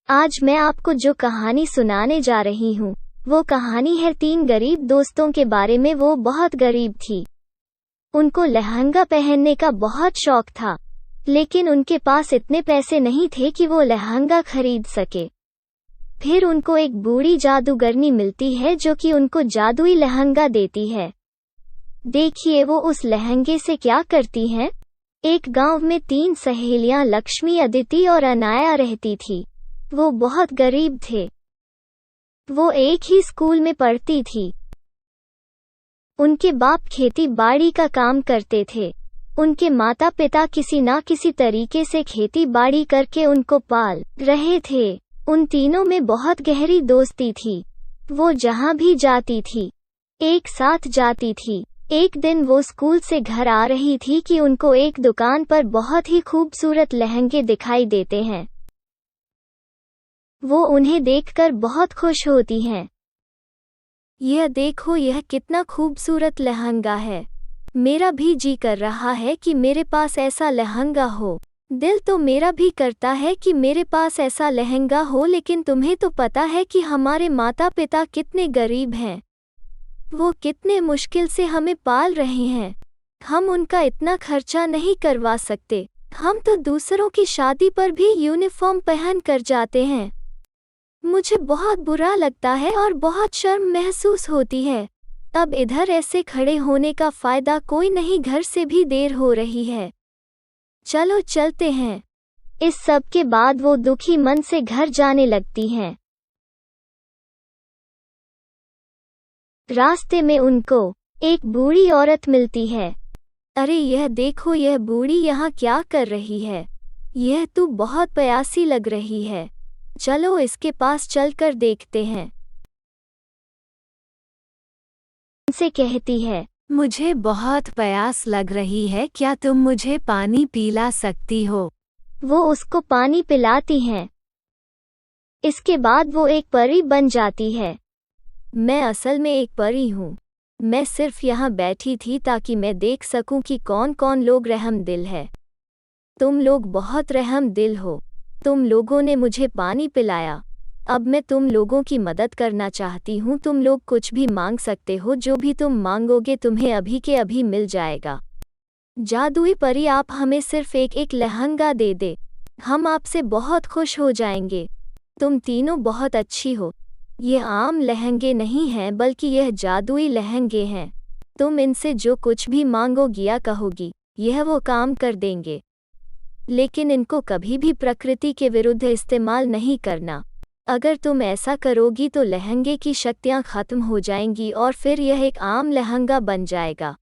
आज मैं आपको जो कहानी सुनाने जा रही हूँ, वो कहानी है 3 गरीब दोस्तों के बारे में। वो बहुत गरीब थी। उनको लहंगा पहनने का बहुत शौक था, लेकिन उनके पास इतने पैसे नहीं थे कि वो लहंगा खरीद सके। फिर उनको एक बूढ़ी जादूगरनी मिलती है जो कि उनको जादुई लहंगा देती है। देखिए वो उस लहंगे से क्या करती हैं। एक गांव में 3 सहेलियां लक्ष्मी, अदिति और अनाया रहती थी। वो बहुत गरीब थे। वो एक ही स्कूल में पढ़ती थी। उनके बाप खेती बाड़ी का काम करते थे। उनके माता पिता किसी ना किसी तरीके से खेती बाड़ी करके उनको पाल रहे थे। उन तीनों में बहुत गहरी दोस्ती थी। वो जहाँ भी जाती थी, एक साथ जाती थी। एक दिन वो स्कूल से घर आ रही थी कि उनको एक दुकान पर बहुत ही खूबसूरत लहंगे दिखाई देते हैं। वो उन्हें देखकर बहुत खुश होती हैं। यह देखो, यह कितना खूबसूरत लहंगा है। मेरा भी जी कर रहा है कि मेरे पास ऐसा लहंगा हो। दिल तो मेरा भी करता है कि मेरे पास ऐसा लहंगा हो, लेकिन तुम्हें तो पता है कि हमारे माता पिता कितने गरीब हैं। वो कितने मुश्किल से हमें पाल रहे हैं। हम उनका इतना खर्चा नहीं करवा सकते। हम तो दूसरों की शादी पर भी यूनिफॉर्म पहन कर जाते हैं। मुझे बहुत बुरा लगता है और बहुत शर्म महसूस होती है। अब इधर ऐसे खड़े होने का फायदा कोई नहीं, घर से भी देर हो रही है। चलो चलते हैं। इस सब के बाद वो दुखी मन से घर जाने लगती हैं। रास्ते में उनको एक बूढ़ी औरत मिलती है। अरे यह देखो, यह बूढ़ी यहाँ क्या कर रही है। यह तो बहुत प्यासी लग रही है। चलो इसके पास चलकर देखते हैं। उनसे कहती है, मुझे बहुत प्यास लग रही है, क्या तुम मुझे पानी पिला सकती हो? वो उसको पानी पिलाती हैं। इसके बाद वो एक परी बन जाती है। मैं असल में एक परी हूँ। मैं सिर्फ यहाँ बैठी थी ताकि मैं देख सकूं कि कौन कौन लोग रहम दिल है। तुम लोग बहुत रहम दिल हो। तुम लोगों ने मुझे पानी पिलाया। अब मैं तुम लोगों की मदद करना चाहती हूँ। तुम लोग कुछ भी मांग सकते हो। जो भी तुम मांगोगे तुम्हें अभी के अभी मिल जाएगा। जादुई परी, आप हमें सिर्फ एक लहंगा दे दे, हम आपसे बहुत खुश हो जाएंगे। तुम तीनों बहुत अच्छी हो। ये आम लहंगे नहीं हैं, बल्कि यह जादुई लहंगे हैं। तुम इनसे जो कुछ भी मांगोगी या कहोगी, यह वो काम कर देंगे। लेकिन इनको कभी भी प्रकृति के विरुद्ध इस्तेमाल नहीं करना। अगर तुम ऐसा करोगी तो लहंगे की शक्तियाँ खत्म हो जाएंगी और फिर यह एक आम लहंगा बन जाएगा।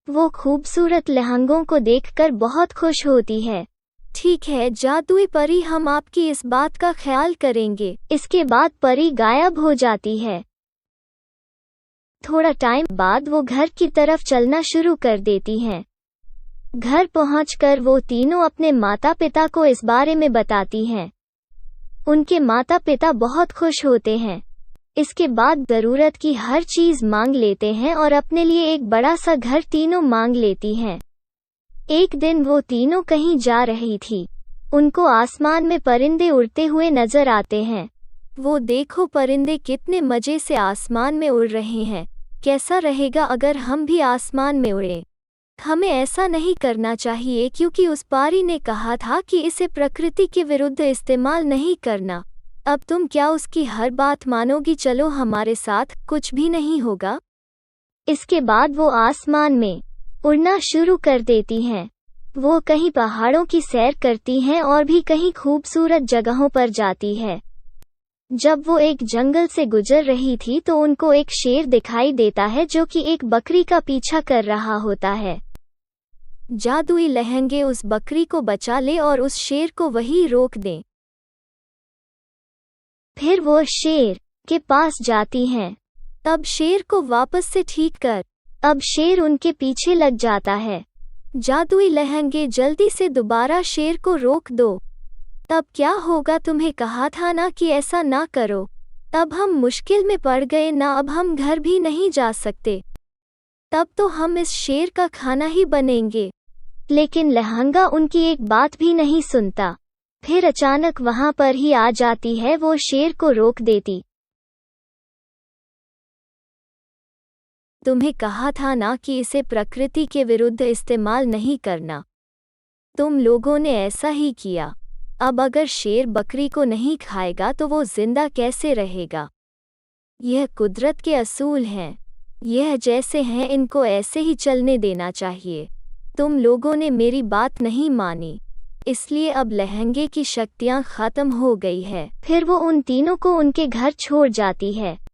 वो खूबसूरत लहंगों को देखकर बहुत खुश होती है। ठीक है जादुई परी, हम आपकी इस बात का ख्याल करेंगे। इसके बाद परी गायब हो जाती है। थोड़ा टाइम बाद वो घर की तरफ चलना शुरू कर देती हैं। घर पहुंचकर वो तीनों अपने माता पिता को इस बारे में बताती हैं। उनके माता पिता बहुत खुश होते हैं। इसके बाद ज़रूरत की हर चीज़ मांग लेते हैं और अपने लिए एक बड़ा सा घर तीनों मांग लेती हैं। एक दिन वो तीनों कहीं जा रही थी। उनको आसमान में परिंदे उड़ते हुए नजर आते हैं। वो देखो, परिंदे कितने मजे से आसमान में उड़ रहे हैं। कैसा रहेगा अगर हम भी आसमान में उड़े? हमें ऐसा नहीं करना चाहिए, क्योंकि उस पारी ने कहा था कि इसे प्रकृति के विरुद्ध इस्तेमाल नहीं करना। अब तुम क्या उसकी हर बात मानोगी? चलो हमारे साथ, कुछ भी नहीं होगा। इसके बाद वो आसमान में उड़ना शुरू कर देती हैं। वो कहीं पहाड़ों की सैर करती हैं और भी कहीं खूबसूरत जगहों पर जाती है। जब वो एक जंगल से गुजर रही थी तो उनको एक शेर दिखाई देता है जो कि एक बकरी का पीछा कर रहा होता है। जादुई लहंगे उस बकरी को बचा ले और उस शेर को वहीं रोक दें। फिर वो शेर के पास जाती हैं। तब शेर को वापस से ठीक कर। अब शेर उनके पीछे लग जाता है। जादुई लहंगे, जल्दी से दोबारा शेर को रोक दो। तब क्या होगा? तुम्हें कहा था ना कि ऐसा ना करो। अब हम मुश्किल में पड़ गए ना, अब हम घर भी नहीं जा सकते। तब तो हम इस शेर का खाना ही बनेंगे। लेकिन लहंगा उनकी एक बात भी नहीं सुनता। फिर अचानक वहां पर ही आ जाती है, वो शेर को रोक देती। तुम्हें कहा था ना कि इसे प्रकृति के विरुद्ध इस्तेमाल नहीं करना। तुम लोगों ने ऐसा ही किया। अब अगर शेर बकरी को नहीं खाएगा तो वो जिंदा कैसे रहेगा? यह कुदरत के असूल हैं। यह जैसे हैं इनको ऐसे ही चलने देना चाहिए। तुम लोगों ने मेरी बात नहीं मानी, इसलिए अब लहंगे की शक्तियाँ खत्म हो गई है। फिर वो उन तीनों को उनके घर छोड़ जाती है।